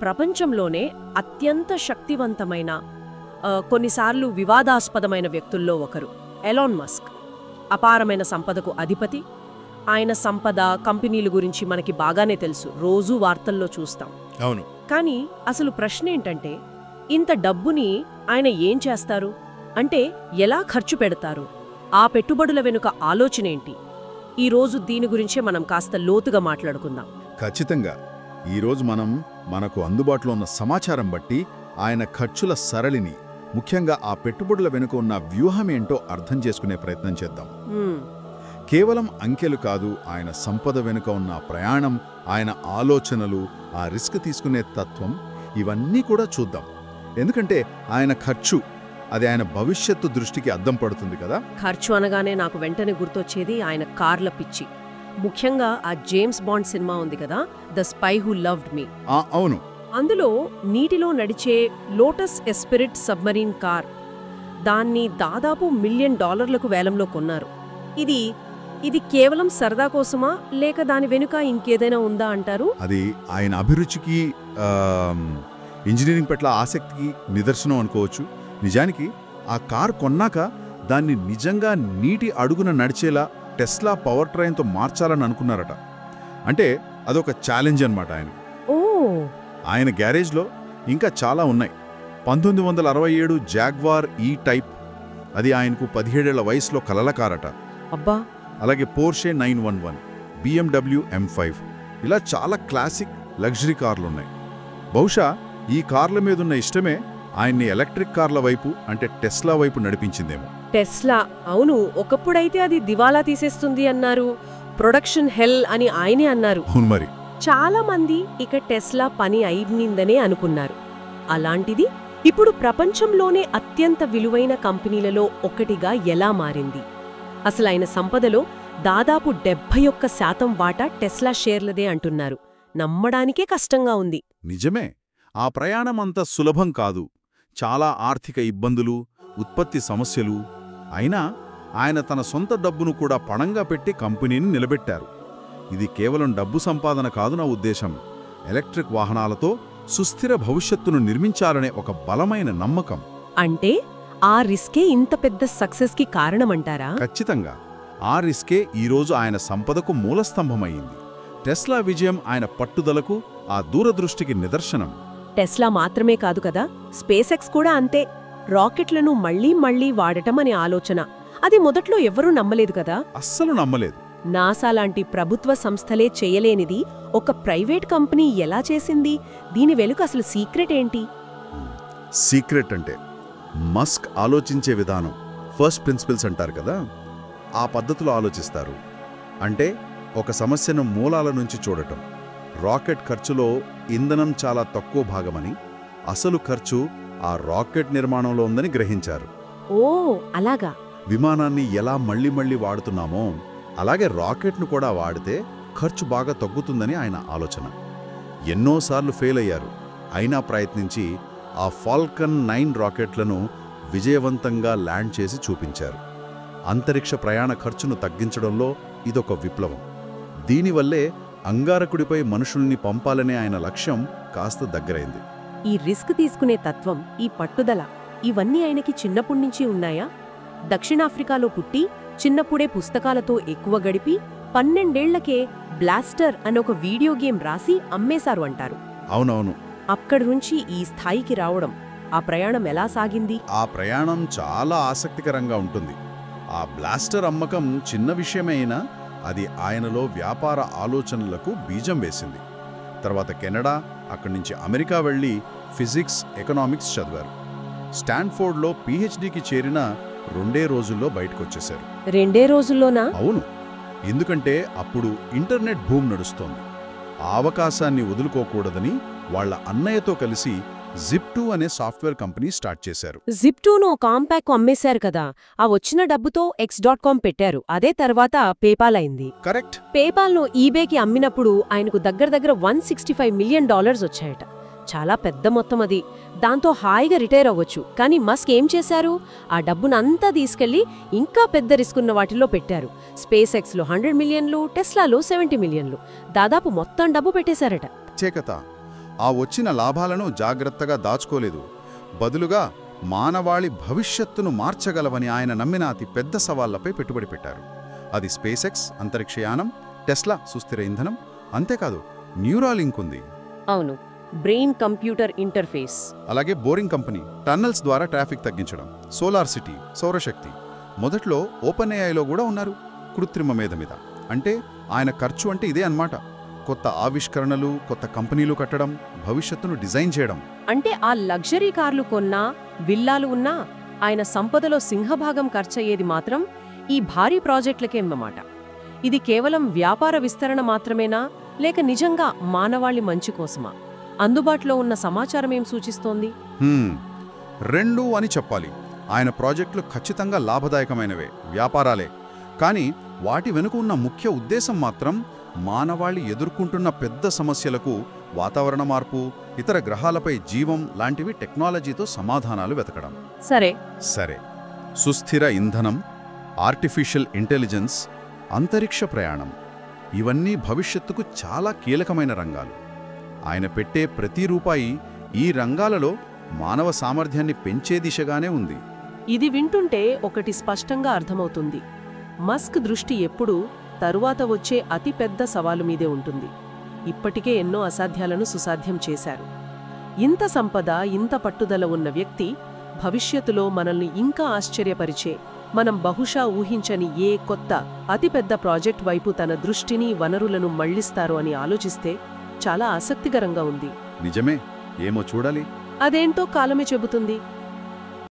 ప్రపంచంలోనే అత్యంత శక్తివంతమైన కొన్నిసార్లు వివాదాస్పదమైన వ్యక్తుల్లో ఒకరు ఎలాన్ మస్క్. అపారమైన సంపదకు అధిపతి. ఆయన సంపద, కంపెనీల గురించి మనకి బాగానే తెలుసు, రోజూ వార్తల్లో చూస్తాం. అవును. కానీ అసలు ప్రశ్న ఏంటంటే, ఇంత డబ్బుని ఆయన ఏం చేస్తారు? అంటే ఎలా ఖర్చు పెడతారు? ఆ పెట్టుబడుల వెనుక ఆలోచనేంటి? ఈరోజు దీని గురించే మనం కాస్త లోతుగా మాట్లాడుకుందాం. ఖచ్చితంగా. ఈరోజు మనకు అందుబాటులో ఉన్న సమాచారం బట్టి ఆయన ఖర్చుల సరళిని, ముఖ్యంగా ఆ పెట్టుబడుల వెనుక ఉన్న వ్యూహమేంటో అర్థం చేసుకునే ప్రయత్నం చేద్దాం. కేవలం అంకెలు కాదు, ఆయన సంపద వెనుక ఉన్న ప్రయాణం, ఆయన ఆలోచనలు, ఆ రిస్క్ తీసుకునే తత్వం, ఇవన్నీ కూడా చూద్దాం. ఎందుకంటే ఆయన ఖర్చు, అది ఆయన భవిష్యత్తు దృష్టికి అద్దం పడుతుంది కదా. ఖర్చు అనగానే నాకు వెంటనే గుర్తొచ్చేది ఆయన కార్ల పిచ్చి. ముఖ్యంగా ఆ జేమ్స్ బాండ్ సినిమా ఉంది కదా, ద స్పై హూ లవ్డ్ మీ. అవును. అందులో నీటిలో నడిచే లోటస్ ఎస్పిరిట్ సబ్మరీన్ కార్, దాన్ని దాదాపు $1 మిలియన్ వేలంలో కొన్నారు. ఇది కేవలం సరదా కోసమా, లేక దాని వెనుక ఇంకేదైనా ఉందా అంటారు? అది ఆయన అభిరుచికి, ఇంజనీరింగ్ పట్ల ఆసక్తికి నిదర్శనం అనుకోవచ్చు. నిజానికి ఆ కార్ కొన్నాక దాన్ని నిజంగా నీటి అడుగున నడిచేలా టెస్లా పవర్ ట్రైన్తో మార్చాలని అనుకున్నారట. అంటే అదొక ఛాలెంజ్ అన్నమాట ఆయన. ఆయన గ్యారేజ్లో ఇంకా చాలా ఉన్నాయి. 1967 జాగ్వార్ ఈ టైప్, అది ఆయనకు 17 ఏళ్ల వయసులో కలల కారట. అబ్బా. అలాగే పోర్షే 911, BMW M5, ఇలా చాలా క్లాసిక్ లగ్జరీ కార్లున్నాయి. బహుశా ఈ కార్ల మీదున్న ఇష్టమే ఆయన్ని ఎలక్ట్రిక్ కార్ల వైపు, అంటే టెస్లా వైపు నడిపించిందేమో. టెస్లా, అవును. ఒకప్పుడైతే అది దివాలా తీసేస్తుంది అన్నారు, ప్రొడక్షన్ హెల్ అని ఆయనే అన్నారు. అవును మరి. చాలా మంది ఇక టెస్లా పని అయినిందనే అనుకున్నారు. అలాంటిది ఇప్పుడు ప్రపంచంలోనే అత్యంత విలువైన కంపెనీలలో ఒకటిగా ఎలా మారింది? అసలు ఆయన సంపదలో దాదాపు 71% వాటా టెస్లా షేర్లదే అంటున్నారు. నమ్మడానికే కష్టంగా ఉంది. నిజమే. ఆ ప్రయాణమంత సులభం కాదు. చాలా ఆర్థిక ఇబ్బందులు, ఉత్పత్తి సమస్యలు. అయినా ఆయన తన సొంత డబ్బును కూడా పణంగా పెట్టి కంపెనీని నిలబెట్టారు. ఇది కేవలం డబ్బు సంపాదన కాదు నా ఉద్దేశం. ఎలక్ట్రిక్ వాహనాలతో సుస్థిర భవిష్యత్తును నిర్మించాలనే ఒక బలమైన నమ్మకం. అంటే ఆ రిస్కే ఇంత పెద్ద సక్సెస్కి కారణమంటారా? ఖచ్చితంగా. ఆ రిస్కే ఈరోజు ఆయన సంపదకు మూలస్తంభమైంది. టెస్లా విజయం ఆయన పట్టుదలకు, ఆ దూరదృష్టికి నిదర్శనం. టెస్లా మాత్రమే కాదు కదా, స్పేస్ ఎక్స్ కూడా అంతే. రాకెట్లను మళ్లీ మళ్లీ వాడటం అనే ఆలోచన, అది మొదట్లో ఎవ్వరూ నమ్మలేదు కదా. అస్సలు నమ్మలేదు. నాసా లాంటి ప్రభుత్వ సంస్థలే చేయలేనిది ఒక ప్రైవేట్ కంపెనీ ఎలా చేసింది? దీని వెనుక అసలు సీక్రెట్ ఏంటి? సీక్రెట్ అంటే మస్క్ ఆలోచించే విధానం, ఫస్ట్ ప్రిన్సిపల్స్ అంటారు కదా, ఆ పద్ధతిలో ఆలోచిస్తారు. అంటే ఒక సమస్యను మూలాల నుంచి చూడటం. రాకెట్ ఖర్చులో ఇంధనం చాలా తక్కువ భాగమని, అసలు ఖర్చు ఆ రాకెట్ నిర్మాణంలో ఉందని గ్రహించారు. ఓ అలాగా. విమానాన్ని ఎలా మళ్లీ మళ్లీ వాడుతున్నామో అలాగే రాకెట్ను కూడా వాడితే ఖర్చు బాగా తగ్గుతుందని ఆయన ఆలోచన. ఎన్నోసార్లు ఫెయిల్ అయ్యారు. అయినా ప్రయత్నించి ఆ ఫాల్కన్ 9 రాకెట్లను విజయవంతంగా ల్యాండ్ చేసి చూపించారు. అంతరిక్ష ప్రయాణ ఖర్చును తగ్గించడంలో ఇదొక విప్లవం. దీనివల్లే అంగారకుడిపై మనుషుల్ని పంపాలనే ఆయన లక్ష్యం కాస్త దగ్గరైంది. ఈ రిస్క్ తీసుకునే తత్వం, ఈ పట్టుదల, ఇవన్నీ ఆయనకి చిన్నప్పుడ్నుంచి ఉన్నాయా? దక్షిణాఫ్రికాలో పుట్టి చిన్నప్పుడే పుస్తకాలతో ఎక్కువ గడిపి 12 ఏళ్లకే బ్లాస్టర్ అనే ఒక వీడియో గేమ్ రాసి అమ్మేశారు అంటారు. అవునవును. అక్కడి నుంచి ఈ స్థాయికి రావడం, ఆ ప్రయాణం ఎలా సాగింది? ఆ ప్రయాణం చాలా ఆసక్తికరంగా ఉంటుంది. ఆ బ్లాస్టర్ అమ్మకం చిన్న విషయమైనా అది ఆయనలో వ్యాపార ఆలోచనలకు బీజం వేసింది. తర్వాత కెనడా, అక్కడి నుంచి అమెరికా వెళ్లి ఫిజిక్స్, ఎకనామిక్స్ చదివారు. స్టాన్ఫోర్డ్లో PhDకి చేరిన 2 రోజుల్లో బయటకొచ్చేశారు. 2 రోజుల్లోనా? అవును. ఎందుకంటే అప్పుడు ఇంటర్నెట్ భూమి నడుస్తోంది. ఆ అవకాశాన్ని వదులుకోకూడదని వాళ్ల అన్నయ్యతో కలిసి Zip2 అనే సాఫ్ట్వేర్ కంపెనీ స్టార్ట్ చేశారు. Zip2ను కాంపాక్ అమ్మేశారు కదా, ఆ వచ్చిన డబ్బుతో X.com పెట్టారు. అదే తర్వాత పేపాల్ అయింది. కరెక్ట్. పేపాల్ను ఈబేకి అమ్మినప్పుడు ఆయనకు దగ్గర $165 మిలియన్ వచ్చాయట. చాలా పెద్ద మొత్తం అది. దాంతో హాయిగా రిటైర్ అవ్వచ్చు. కానీ మస్క్ ఏం చేశారు? ఆ డబ్బునంతా తీసుకెళ్లి ఇంకా పెద్ద రిస్క్ ఉన్న వాటిల్లో పెట్టారు. స్పేస్ ఎక్స్లో 100 మిలియన్లు, టెస్లాలో 70 మిలియన్లు, దాదాపు మొత్తం డబ్బు పెట్టేశారట. ప్రత్యేకత ఆ వచ్చిన లాభాలను జాగ్రత్తగా దాచుకోలేదు. బదులుగా మానవాళి భవిష్యత్తును మార్చగలవని ఆయన నమ్మిన అతి పెద్ద సవాళ్లపై పెట్టుబడి పెట్టారు. అది స్పేసెక్స్ అంతరిక్షయానం, టెస్లా సుస్థిర ఇంధనం, అంతేకాదు న్యూరాలింక్ ఉంది. అవును, బ్రెయిన్ కంప్యూటర్ ఇంటర్ఫేస్. అలాగే బోరింగ్ కంపెనీ, టన్నల్స్ ద్వారా ట్రాఫిక్ తగ్గించడం, సోలార్ సిటీ సౌరశక్తి. మొదట్లో ఓపెన్ ఏఐలో కూడా ఉన్నారు, కృత్రిమ మేధ మీద. అంటే ఆయన ఖర్చు అంటే ఇదే అన్నమాట. కొత్త ఆవిష్కరణలు, కొత్త కంపెనీలు కట్టడం, భవిష్యత్తును డిజైన్ చేయడం. అంటే ఆ లగ్జరీ కార్లు కొన్నా, విల్లాలు ఉన్నా ఆయన సంపదలో సింహభాగం ఖర్చయ్యేది మాత్రం ఈ భారీ ప్రాజెక్టులకేమన్నమాట. ఇది కేవలం వ్యాపార విస్తరణ మాత్రమేనా, లేక నిజంగా మానవాళి మంచి కోసమా? అందుబాటులో ఉన్న సమాచారమేం సూచిస్తోంది? రెండూ అని చెప్పాలి. ఆయన ప్రాజెక్టులు ఖచ్చితంగా లాభదాయకమైనవే, వ్యాపారాలే. కానీ వాటి వెనుక ఉన్న ముఖ్య ఉద్దేశం మాత్రం మానవాళి ఎదుర్కొంటున్న పెద్ద సమస్యలకు, వాతావరణ మార్పు, ఇతర గ్రహాలపై జీవం లాంటివి టెక్నాలజీతో సమాధానాలు వెతకడం. సరే, సుస్థిర ఇంధనం, ఆర్టిఫిషియల్ ఇంటెలిజెన్స్, అంతరిక్ష ప్రయాణం, ఇవన్నీ భవిష్యత్తుకు చాలా కీలకమైన రంగాలు. ఆయన పెట్టే ప్రతి రూపాయి ఈ రంగాలలో మానవ సామర్థ్యాన్ని పెంచే దిశగానే ఉంది. ఇది వింటుంటే ఒకటి స్పష్టంగా అర్థమవుతుంది. మస్క్ దృష్టి ఎప్పుడూ తరువాత వచ్చే అతిపెద్ద సవాలు మీదే ఉంటుంది. ఇప్పటికే ఎన్నో అసాధ్యాలను సుసాధ్యం చేశారు. ఇంత సంపద, ఇంత పట్టుదల ఉన్న వ్యక్తి భవిష్యత్తులో మనల్ని ఇంకా ఆశ్చర్యపరిచే, మనం బహుశా ఊహించని ఏ కొత్త అతిపెద్ద ప్రాజెక్ట్ వైపు తన దృష్టిని, వనరులను మళ్లిస్తారో అని ఆలోచిస్తే చాలా ఆసక్తికరంగా ఉంది. నిజమే, ఏమో చూడాలి. అదేంటో కాలమే చెబుతుంది.